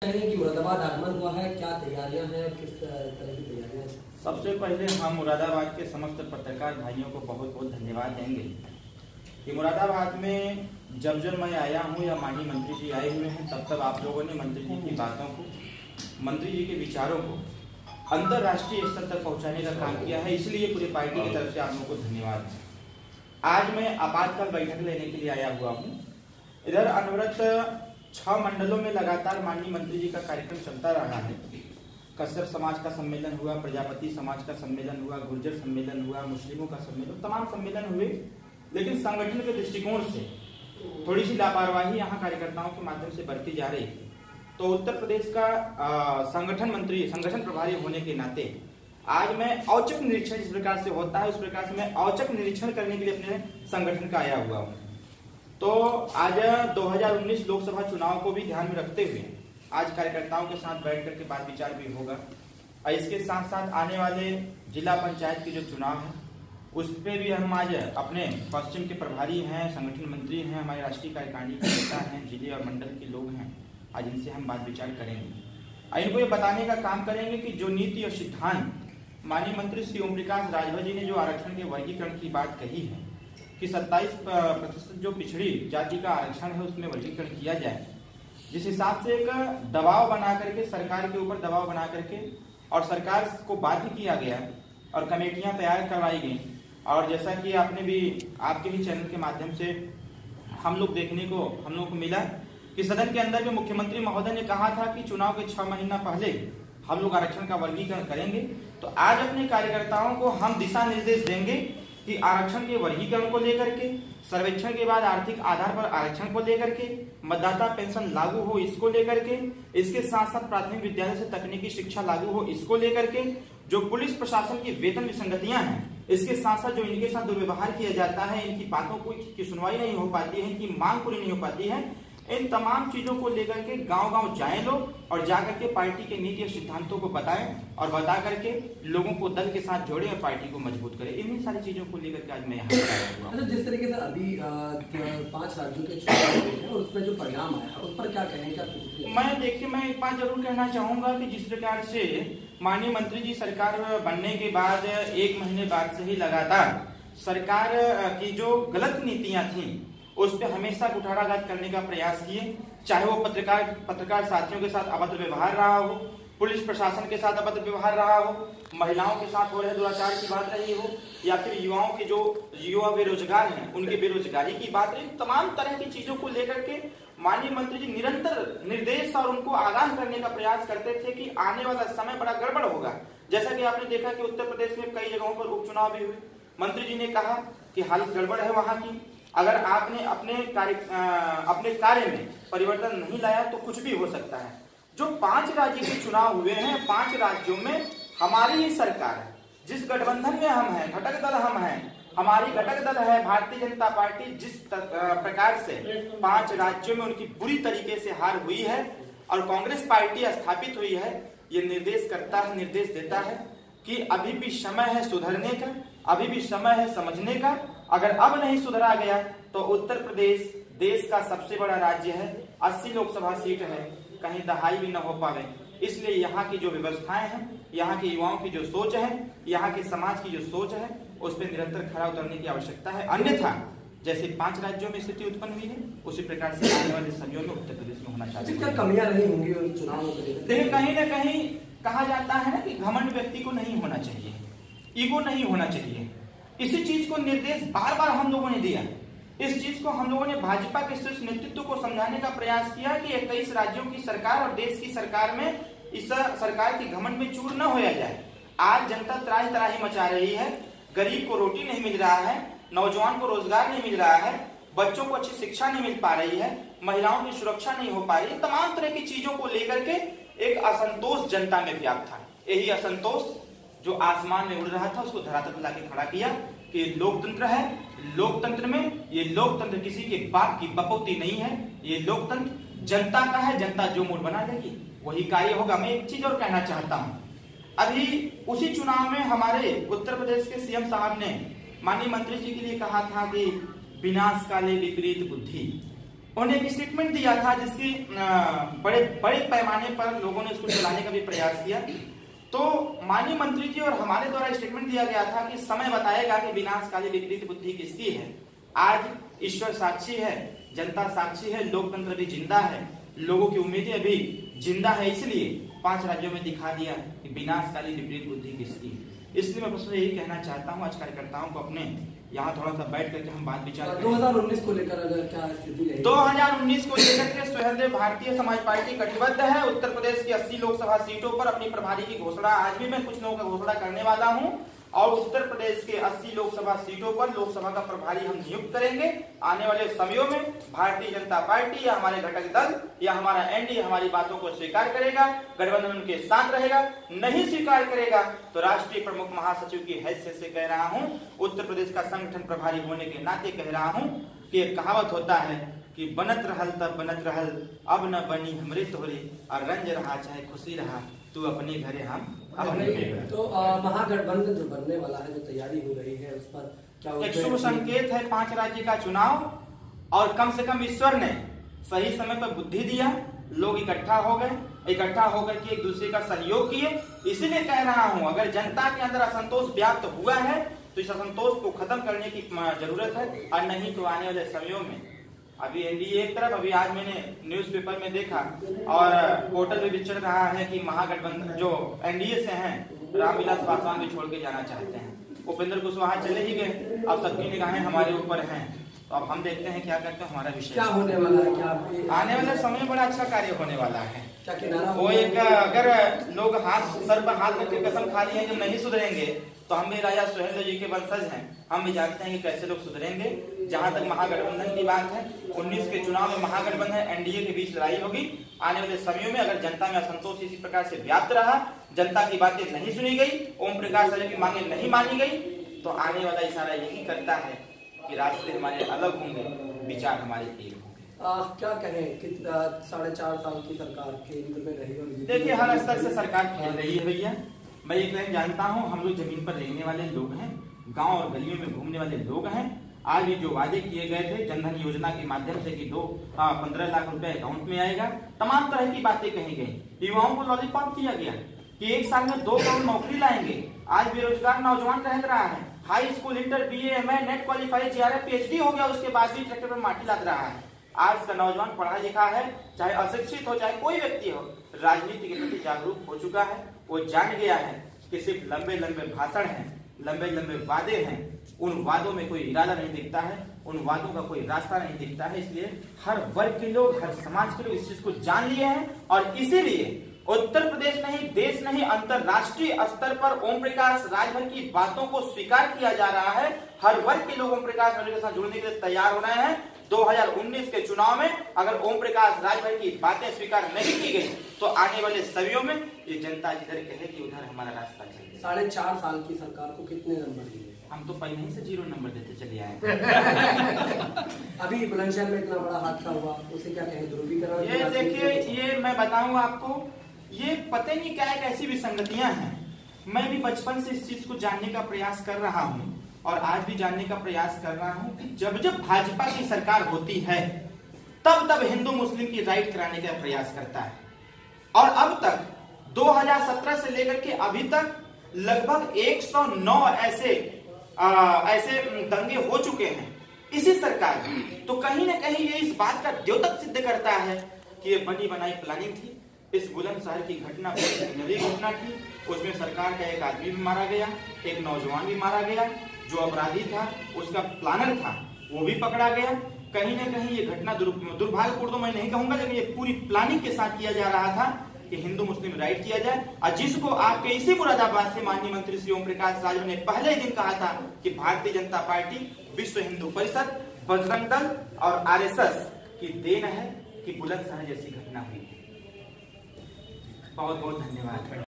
कहेंगे कि मुरादाबाद आगमन हुआ है, क्या तैयारियां हैं, किस तरह की तैयारियां हैं? सबसे पहले हम मुरादाबाद के समस्त पत्रकार भाइयों को बहुत बहुत धन्यवाद देंगे कि मुरादाबाद में जब मैं आया हूं या माननीय मंत्री जी आए हुए हैं तब आप लोगों ने मंत्री जी की बातों को, मंत्री जी के विचारों को अंतर्राष्ट्रीय स्तर तक पहुंचाने का काम किया है। इसलिए पूरी पार्टी की तरफ से आप लोगों को धन्यवाद है। आज मैं आपातकाल बैठक लेने के लिए आया हुआ हूँ। इधर अनवरत 6 मंडलों में लगातार माननीय मंत्री जी का कार्यक्रम चलता रहा है। कश्यप समाज का सम्मेलन हुआ, प्रजापति समाज का सम्मेलन हुआ, गुर्जर सम्मेलन हुआ, मुस्लिमों का सम्मेलन, तमाम सम्मेलन हुए। लेकिन संगठन के दृष्टिकोण से थोड़ी सी लापरवाही यहाँ कार्यकर्ताओं के माध्यम से बरती जा रही है। तो उत्तर प्रदेश का संगठन मंत्री, संगठन प्रभारी होने के नाते आज मैं औचक निरीक्षण जिस प्रकार से होता है उस प्रकार से मैं औचक निरीक्षण करने के लिए अपने संगठन का आया हुआ हूँ। तो आज 2019 लोकसभा चुनाव को भी ध्यान में रखते हुए आज कार्यकर्ताओं के साथ बैठ करके बात विचार भी होगा। और इसके साथ साथ आने वाले जिला पंचायत के जो चुनाव है उस पर भी हम आज अपने पश्चिम के प्रभारी हैं, संगठन मंत्री हैं, हमारे राष्ट्रीय कार्यकारिणी के नेता हैं, जिले और मंडल के लोग हैं, आज इनसे हम बात विचार करेंगे। इनको ये बताने का काम करेंगे कि जो नीति और सिद्धांत माननीय मंत्री श्री ओम प्रकाश राजभर जी ने जो आरक्षण के वर्गीकरण की बात कही है कि 27% जो पिछड़ी जाति का आरक्षण है उसमें वर्गीकरण किया जाए, जिस हिसाब से एक दबाव बना करके सरकार के ऊपर दबाव बना करके और सरकार को बाध्य किया गया और कमेटियां तैयार करवाई गई। और जैसा कि आपने भी आपके ही चैनल के माध्यम से हम लोग को मिला कि सदन के अंदर में मुख्यमंत्री महोदय ने कहा था कि चुनाव के 6 महीना पहले हम लोग आरक्षण का वर्गीकरण करेंगे। तो आज अपने कार्यकर्ताओं को हम दिशा निर्देश देंगे कि आरक्षण के वर्गीकरण को लेकर के, सर्वेक्षण के बाद आर्थिक आधार पर आरक्षण को लेकर के, मतदाता पेंशन लागू हो इसको लेकर के, इसके साथ साथ प्राथमिक विद्यालय से तकनीकी शिक्षा लागू हो इसको लेकर के, जो पुलिस प्रशासन की वेतन विसंगतियां हैं, इसके साथ साथ जो इनके साथ दुर्व्यवहार किया जाता है, इनकी बातों की सुनवाई नहीं हो पाती है, इनकी मांग पूरी नहीं हो पाती है, इन तमाम चीजों को लेकर के गांव-गांव जाएं लोग और जाकर के पार्टी के नीति और सिद्धांतों को बताएं और बता करके लोगों को दल के साथ जोड़े और पार्टी को मजबूत करें। इन्हीं सारी चीजों को लेकर के आज मैं यहाँ पर आया हुआ हूँ। जिस तरीके से अभी 5 राज्यों के चुनाव हुए हैं और उसमें जो परिणाम आया उस पर क्या कहेंगे? मैं एक बात जरूर कहना चाहूंगा कि जिस प्रकार से माननीय मंत्री जी सरकार बनने के बाद 1 महीने बाद से ही लगातार सरकार की जो गलत नीतियां थी उस पर हमेशा कुठाराघात करने का प्रयास किए, चाहे वो पत्रकार साथियों के साथ अभद्र व्यवहार रहा हो, पुलिस प्रशासन के साथ अभद्र व्यवहार रहा हो, महिलाओं के साथ हो रहे दुराचार की बात रही हो, या फिर युवाओं के जो युवा बेरोजगार हैं उनकी बेरोजगारी की बात रही। तमाम तरह की चीजों को लेकर के माननीय मंत्री जी निरंतर निर्देश और उनको आगाह करने का प्रयास करते थे कि आने वाला समय बड़ा गड़बड़ होगा। जैसा कि आपने देखा कि उत्तर प्रदेश में कई जगहों पर उपचुनाव भी हुए, मंत्री जी ने कहा कि हालत गड़बड़ है वहां की, अगर आपने अपने कार्य में परिवर्तन नहीं लाया तो कुछ भी हो सकता है। जो 5 राज्य के चुनाव हुए हैं, 5 राज्यों में हमारी ही सरकार है, जिस गठबंधन में हम हैं, घटक दल हम हैं, हमारी घटक दल है भारतीय जनता पार्टी, जिस प्रकार से 5 राज्यों में उनकी बुरी तरीके से हार हुई है और कांग्रेस पार्टी स्थापित हुई है, ये निर्देश करता है, निर्देश देता है कि अभी भी समय है सुधरने का, अभी भी समय है समझने का। अगर अब नहीं सुधरा गया तो उत्तर प्रदेश देश का सबसे बड़ा राज्य है, 80 लोकसभा सीट है, कहीं दहाई भी न हो पावे। इसलिए यहाँ की जो व्यवस्थाएं हैं, यहाँ के युवाओं की जो सोच है, यहाँ के समाज की जो सोच है, उस पर निरंतर खरा उतरने की आवश्यकता है। अन्यथा जैसे 5 राज्यों में स्थिति उत्पन्न हुई है उसी प्रकार से आने वाले समयों में उत्तर प्रदेश में होना चाहिए। क्या कमियां रही होंगी उन चुनावों में? देखिए, कहीं ना कहीं कहा जाता है ना कि घमंड व्यक्ति को नहीं होना चाहिए, ईगो नहीं होना चाहिए। इसी चीज को निर्देश बार बार हम लोगों ने दिया। इस चीज को हम लोगों ने भाजपा के शीर्ष नेतृत्व को समझाने का प्रयास किया कि 21 राज्यों की सरकार और देश की सरकार में इस सरकार की घमंड में चूर न होया जाए। आज जनता त्राही त्राही मचा रही है, गरीब को रोटी नहीं मिल रहा है, नौजवान को रोजगार नहीं मिल रहा है, बच्चों को अच्छी शिक्षा नहीं मिल पा रही है, महिलाओं की सुरक्षा नहीं हो पा रही है। तमाम तरह की चीजों को लेकर के एक असंतोष जनता में व्याप्त था। यही असंतोष जो आसमान में उड़ रहा था उसको धरातल पर लाके खड़ा किया कि लोकतंत्र है, लोकतंत्र में ये लोकतंत्र किसी के बाप की बपौती नहीं है, ये लोकतंत्र जनता का है, जनता जो मूड बना देगी वही कार्य होगा। मैं एक चीज और कहना चाहता हूं, अभी उसी चुनाव में हमारे उत्तर प्रदेश के सीएम साहब ने माननीय मंत्री जी के लिए कहा था कि विनाश काले विपरीत बुद्धि, उन्होंने एक स्टेटमेंट दिया था जिसकी बड़े बड़े पैमाने पर लोगों ने उसको चलाने का भी प्रयास किया। तो माननीय मंत्री जी और हमारे द्वारा स्टेटमेंट दिया गया था कि समय बताएगा कि विनाशकाली विपरीत बुद्धि किसकी है। आज ईश्वर साक्षी है, जनता साक्षी है, लोकतंत्र भी जिंदा है, लोगों की उम्मीदें भी जिंदा है, इसलिए 5 राज्यों में दिखा दिया कि विनाशकाली विपरीत बुद्धि किसकी है। इसलिए मैं बस यही कहना चाहता हूँ आज कार्यकर्ताओं को अपने यहाँ थोड़ा सा बैठ करके हम बात विचार करें। 2019 को लेकर अगर क्या स्थिति है? 2019 को लेकर के स्वयं भारतीय समाज पार्टी कटिबद्ध है। उत्तर प्रदेश की 80 लोकसभा सीटों पर अपनी प्रभारी की घोषणा आज भी मैं कुछ लोगों का घोषणा करने वाला हूँ और उत्तर प्रदेश के 80 लोकसभा सीटों पर लोकसभा का प्रभारी हम नियुक्त करेंगे। आने वाले समयों में भारतीय जनता पार्टी या हमारे घटक दल या हमारा एनडीए हमारी बातों को स्वीकार करेगा, गठबंधन उनके साथ रहेगा। नहीं स्वीकार करेगा तो राष्ट्रीय प्रमुख महासचिव की हैसियत से कह रहा हूं, उत्तर प्रदेश का संगठन प्रभारी होने के नाते कह रहा हूं कि एक कहावत होता है कि बनत रहल तब बनत रहल, अब न बनी हमरे तोहरे, और रंज रहा चाहे खुशी रहा, तू अपने घरे हम अपने घरे। तो महागठबंधन जो बनने वाला है, जो तैयारी हो रही है, उस पर क्या एक शुभ संकेत है 5 राज्य का चुनाव और कम से कम ईश्वर ने सही समय पर बुद्धि दिया, लोग इकट्ठा हो गए, इकट्ठा होकर के एक दूसरे का सहयोग किए। इसीलिए कह रहा हूं अगर जनता के अंदर असंतोष व्याप्त हुआ है तो इस असंतोष को खत्म करने की जरूरत है, और नहीं तो आने वाले समयों में अभी एनडीए एक तरफ, अभी आज मैंने न्यूज़पेपर में देखा और पोर्टल में भी चल रहा है कि महागठबंधन जो एनडीए से हैं रामविलास पासवान भी छोड़ के जाना चाहते हैं। उपेंद्र कुशवाहा चले ही गए, अब सबकी निगाहें हमारे ऊपर हैं। तो अब हम देखते हैं क्या करते हैं। हमारा विषय क्या होने वाला है, क्या आने वाले समय में बड़ा अच्छा कार्य होने वाला है। क्या किनारा वो एक अगर लोग हाथ सर पर हाथ रख के कसम खा लिए जब नहीं सुधरेंगे तो हम भी राजा सुहेलदेव जी के वंशज हैं, हम भी जानते हैं कि कैसे लोग सुधरेंगे। जहां तक महागठबंधन की बात है, 19 के चुनाव में महागठबंधन एनडीए के बीच लड़ाई होगी। आने वाले समयों में अगर जनता में असंतोष इसी प्रकार से व्याप्त रहा, जनता की बातें नहीं सुनी गई, ओम प्रकाश राजा की मांगे नहीं मानी गई, तो आने वाला इशारा यही करता है कि रास्ते हमारे अलग होंगे, विचार हमारे एक होंगे। क्या कहें कि 4.5 साल की सरकार केंद्र में रही और देखिए हर स्तर से सरकार खेल रही है भैया। मैं एक लाइन जानता हूँ, हम लोग जमीन पर रहने वाले लोग हैं, गांव और गलियों में घूमने वाले लोग हैं। आज ये जो वादे किए गए थे जनधन योजना के माध्यम से कि 15 लाख रुपए अकाउंट में आएगा, तमाम तरह की बातें कही गई। युवाओं को लॉलीपॉप दिया गया कि 1 साल में 2 करोड़ नौकरी लाएंगे। आज बेरोजगार नौजवान रह रहा है, high school, inter, BA, MA, net qualify, GRF, PhD हो गया, उसके बाद भी ट्रैक्टर पर माटी लाद रहा है। आज का नौजवान पढ़ा लिखा है, चाहे अशिक्षित हो चाहे कोई व्यक्ति हो, राजनीति के प्रति जागरूक हो चुका है। वो जान गया है कि सिर्फ लंबे लंबे भाषण हैं, लंबे लंबे वादे हैं, उन वादों में कोई इरादा नहीं दिखता है, उन वादों का कोई रास्ता नहीं दिखता है। इसलिए हर वर्ग के लोग, हर समाज के लोग इस चीज को जान लिए हैं और इसीलिए उत्तर प्रदेश नहीं, देश नहीं, अंतरराष्ट्रीय स्तर पर ओम प्रकाश राजभर की बातों को स्वीकार किया जा रहा है। हर वर्ग के लोग ओम प्रकाश राजभर के साथ जुड़ने के लिए तैयार हो रहे हैं। 2019 के चुनाव में अगर ओम प्रकाश राजभर की बातें स्वीकार नहीं की गई तो आने वाले सदियों में ये जनता जिधर कहेगी उधर हमारा रास्ता चलेगा। 4.5 साल की सरकार को कितने नंबर दिए? हम तो पहले ही से 0 नंबर देते चले आए। अभी बुलंदशहर में इतना बड़ा हादसा हुआ, उसे क्या कहें, ध्रुवीकरण? ये देखिए, ये मैं बताऊंगा आपको, ये पता नहीं क्या एक ऐसी विसंगतियां हैं। मैं भी बचपन से इस चीज को जानने का प्रयास कर रहा हूँ और आज भी जानने का प्रयास कर रहा हूँ कि जब जब भाजपा की सरकार होती है तब तब हिंदू मुस्लिम की राइट कराने का प्रयास करता है। और अब तक 2017 से लेकर के अभी तक लगभग 109 ऐसे दंगे हो चुके हैं इसी सरकार में। तो कहीं ना कहीं ये इस बात का द्योतक सिद्ध करता है कि ये बनी बनाई प्लानिंग थी। इस बुलंदशहर की घटना नदी घटना थी, उसमें सरकार का एक आदमी भी मारा गया, एक नौजवान भी मारा गया, जो अपराधी था उसका प्लानर था वो भी पकड़ा गया। कहीं ना कहीं ये घटना दुर्भाग्यपूर्ण तो मैं नहीं कहूंगा, लेकिन ये पूरी प्लानिंग के साथ किया जा रहा था कि हिंदू मुस्लिम राइट किया जाए। और जिसको आपके इसी मुरादाबाद से माननीय मंत्री श्री ओम प्रकाश राजभर ने पहले दिन कहा था कि भारतीय जनता पार्टी, विश्व हिंदू परिषद, बजरंग दल और आरएसएस की देन है कि बुलंदशहर जैसी घटना हुई। बहुत बहुत धन्यवाद।